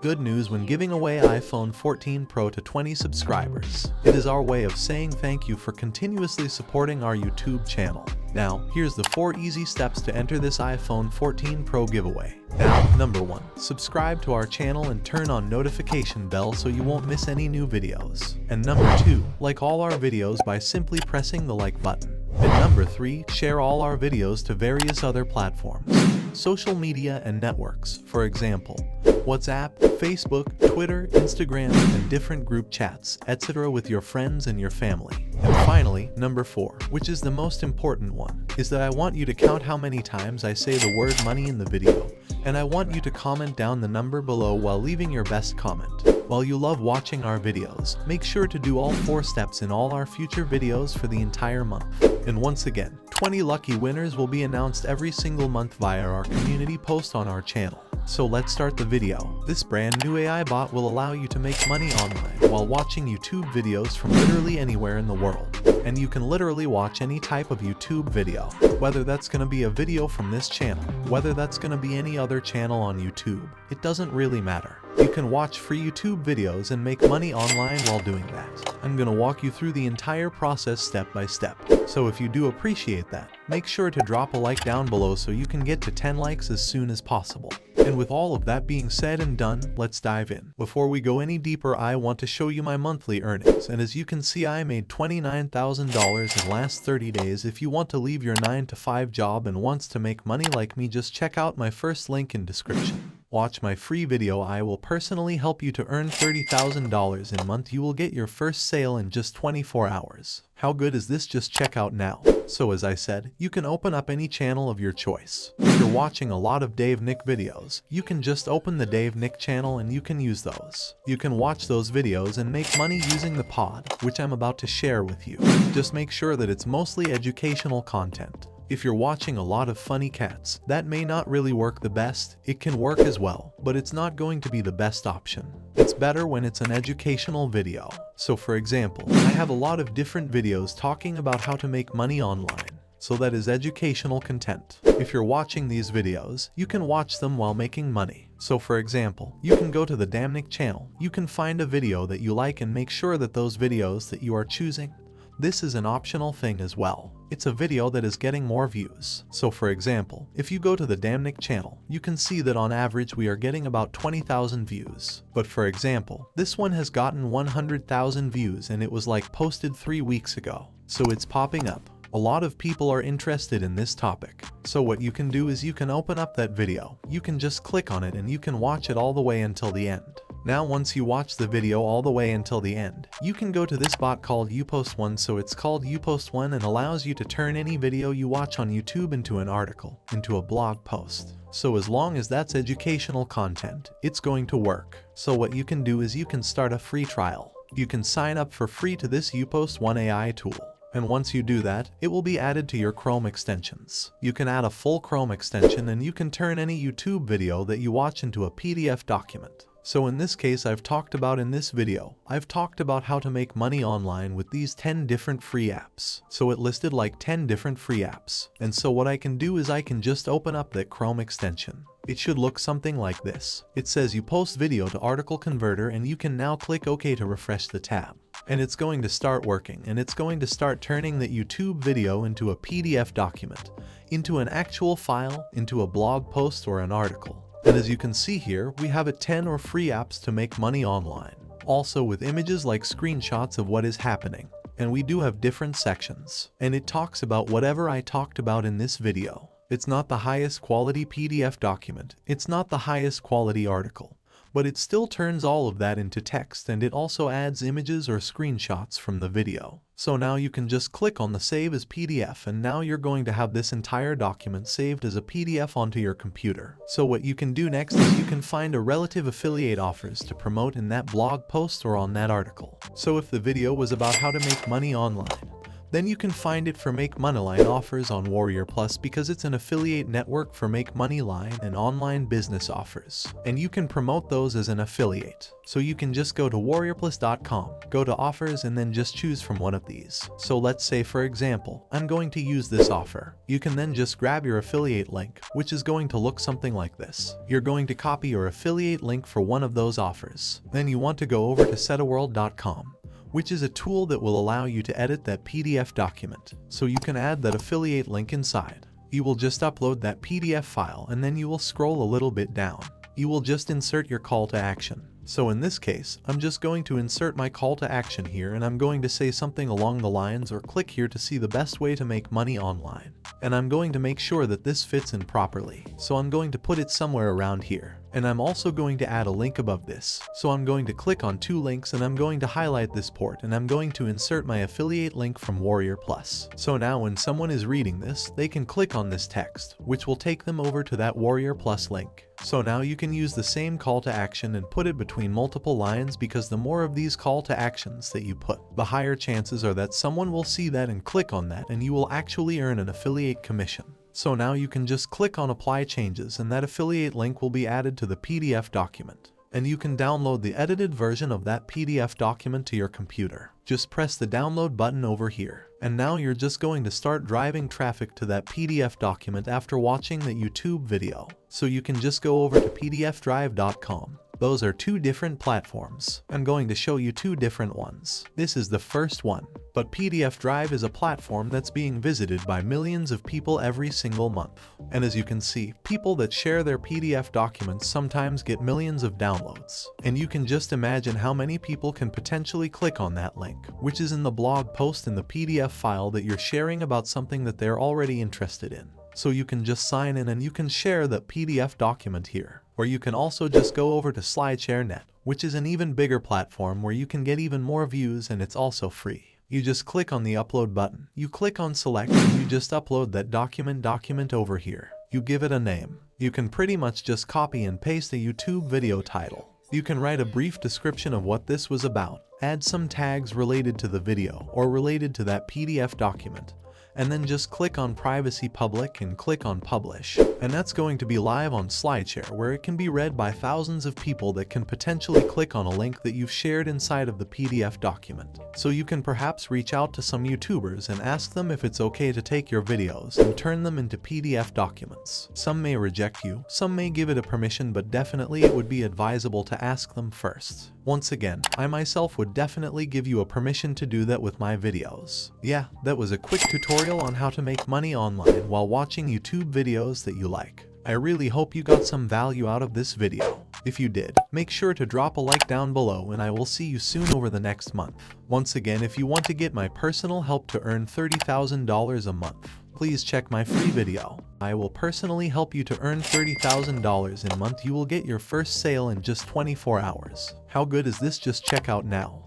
Good news when giving away iPhone 14 Pro to 20 subscribers. It is our way of saying thank you for continuously supporting our YouTube channel. Now, here's the 4 easy steps to enter this iPhone 14 Pro giveaway. Now, number 1. Subscribe to our channel and turn on notification bell so you won't miss any new videos. And number 2. Like all our videos by simply pressing the like button. And number 3. Share all our videos to various other platforms, social media and networks, for example, WhatsApp, Facebook, Twitter, Instagram, and different group chats, etc. with your friends and your family. And finally, number 4, which is the most important one, is that I want you to count how many times I say the word money in the video, and I want you to comment down the number below while leaving your best comment. While you love watching our videos, make sure to do all 4 steps in all our future videos for the entire month. And once again, 20 lucky winners will be announced every single month via our community post on our channel. So let's start the video. This brand new AI bot will allow you to make money online while watching YouTube videos from literally anywhere in the world. And you can literally watch any type of YouTube video, whether that's going to be a video from this channel, whether that's going to be any other channel on YouTube. It doesn't really matter. You can watch free YouTube videos and make money online while doing that. I'm going to walk you through the entire process step by step. So if you do appreciate that, make sure to drop a like down below so you can get to 10 likes as soon as possible. And with all of that being said and done, let's dive in. Before we go any deeper, I want to show you my monthly earnings, and as you can see, I made $29,000 in last 30 days. If you want to leave your 9-to-5 job and wants to make money like me, just check out my first link in description. Watch my free video. I will personally help you to earn $30,000 in a month. You will get your first sale in just 24 hours. How good is this? Just check out now. So as I said, you can open up any channel of your choice. If you're watching a lot of Dave Nick videos, you can just open the Dave Nick channel and you can use those. You can watch those videos and make money using the pod, which I'm about to share with you. Just make sure that it's mostly educational content. If you're watching a lot of funny cats, that may not really work the best. It can work as well, but it's not going to be the best option. It's better when it's an educational video. So for example, I have a lot of different videos talking about how to make money online. So that is educational content. If you're watching these videos, you can watch them while making money. So for example, you can go to the Damn Nick channel, you can find a video that you like and make sure that those videos that you are choosing, this is an optional thing as well. It's a video that is getting more views. So for example, if you go to the Damn Nick channel, you can see that on average we are getting about 20,000 views. But for example, this one has gotten 100,000 views and it was like posted 3 weeks ago. So it's popping up. A lot of people are interested in this topic. So what you can do is you can open up that video. You can just click on it and you can watch it all the way until the end. Now once you watch the video all the way until the end, you can go to this bot called upost1. So it's called upost1 and allows you to turn any video you watch on YouTube into an article, into a blog post. So as long as that's educational content, it's going to work. So what you can do is you can start a free trial. You can sign up for free to this upost1 AI tool. And once you do that, it will be added to your Chrome extensions. You can add a full Chrome extension and you can turn any YouTube video that you watch into a PDF document. So in this case, I've talked about how to make money online with these 10 different free apps. So it listed like 10 different free apps. And so what I can do is I can just open up that Chrome extension. It should look something like this. It says you post video to article converter and you can now click OK to refresh the tab. And it's going to start working and it's going to start turning that YouTube video into a PDF document, into an actual file, into a blog post or an article. And as you can see here, we have 10 or free apps to make money online. Also with images like screenshots of what is happening. And we do have different sections. And it talks about whatever I talked about in this video. It's not the highest quality PDF document. It's not the highest quality article. But it still turns all of that into text and it also adds images or screenshots from the video. So now you can just click on the save as PDF and now you're going to have this entire document saved as a PDF onto your computer. So what you can do next is you can find a relative affiliate offers to promote in that blog post or on that article. So if the video was about how to make money online, Then you can find it for Make Money Line offers on Warrior Plus because it's an affiliate network for Make Money Line and online business offers. And you can promote those as an affiliate. So you can just go to warriorplus.com, go to offers, and then just choose from one of these. So let's say, for example, I'm going to use this offer. You can then just grab your affiliate link, which is going to look something like this. You're going to copy your affiliate link for one of those offers. Then you want to go over to setaworld.com, which is a tool that will allow you to edit that PDF document. So you can add that affiliate link inside. You will just upload that PDF file and then you will scroll a little bit down. You will just insert your call to action. So in this case, I'm just going to insert my call to action here, and I'm going to say something along the lines or click here to see the best way to make money online. And I'm going to make sure that this fits in properly. So I'm going to put it somewhere around here. And I'm also going to add a link above this. So I'm going to click on 2 links and I'm going to highlight this port and I'm going to insert my affiliate link from Warrior Plus. So now when someone is reading this, they can click on this text, which will take them over to that Warrior Plus link. So now you can use the same call to action and put it between multiple lines, because the more of these call to actions that you put, the higher chances are that someone will see that and click on that, and you will actually earn an affiliate commission. So now you can just click on apply changes and that affiliate link will be added to the PDF document. And you can download the edited version of that PDF document to your computer. Just press the download button over here. And now you're just going to start driving traffic to that PDF document after watching the YouTube video. So you can just go over to pdfdrive.com. Those are 2 different platforms. I'm going to show you 2 different ones. This is the first one. But PDF Drive is a platform that's being visited by millions of people every single month. And as you can see, people that share their PDF documents sometimes get millions of downloads. And you can just imagine how many people can potentially click on that link, which is in the blog post in the PDF file that you're sharing about something that they're already interested in. So you can just sign in and you can share that PDF document here. Or you can also just go over to SlideShare.net, which is an even bigger platform where you can get even more views and it's also free. You just click on the upload button, you click on select, and you just upload that document over here. You give it a name. You can pretty much just copy and paste the YouTube video title. You can write a brief description of what this was about, add some tags related to the video or related to that PDF document, and then just click on Privacy Public and click on Publish. And that's going to be live on SlideShare, where it can be read by thousands of people that can potentially click on a link that you've shared inside of the PDF document. So you can perhaps reach out to some YouTubers and ask them if it's okay to take your videos and turn them into PDF documents. Some may reject you, some may give it a permission, but definitely it would be advisable to ask them first. Once again, I myself would definitely give you a permission to do that with my videos. Yeah, that was a quick tutorial on how to make money online while watching YouTube videos that you like. I really hope you got some value out of this video. If you did, make sure to drop a like down below and I will see you soon over the next month. Once again, if you want to get my personal help to earn $30,000 a month, please check my free video. I will personally help you to earn $30,000 in a month. You will get your first sale in just 24 hours. How good is this? Just check out now.